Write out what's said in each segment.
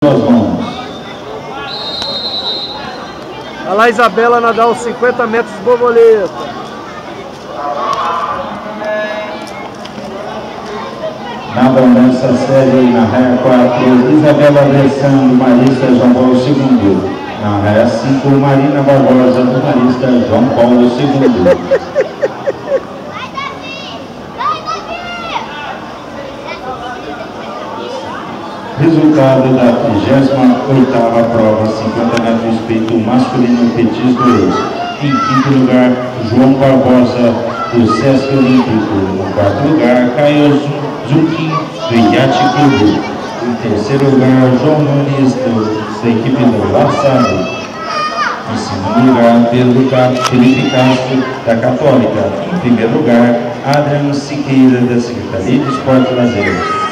Suas mãos. Olha lá a Isabela nadar os 50 metros de borboleta. Nadam nessa série na raia 4, Isabela Alessandro, Marista João Paulo II. Na raia 5, Marina Barbosa, do Marista João Paulo II. Resultado da 38ª prova, 50 metros peito masculino Petis 2. Em quinto lugar, João Barbosa, do Sesc Olímpico. No quarto lugar, Caio Zucchi, do Iate Clube. Em terceiro lugar, João Nunes, da equipe do Laçado. Em segundo lugar, Felipe Castro, da Católica. Em primeiro lugar, Adriano Siqueira, da Secretaria de Esporte e Lazer.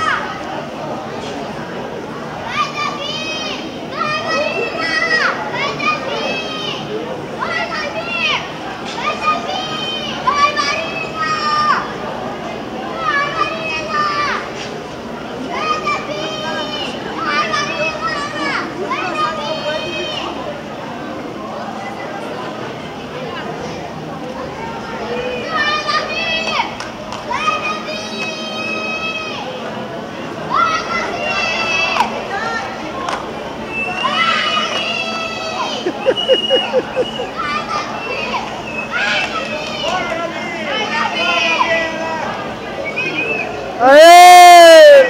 Aê!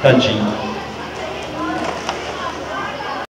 Tadinho.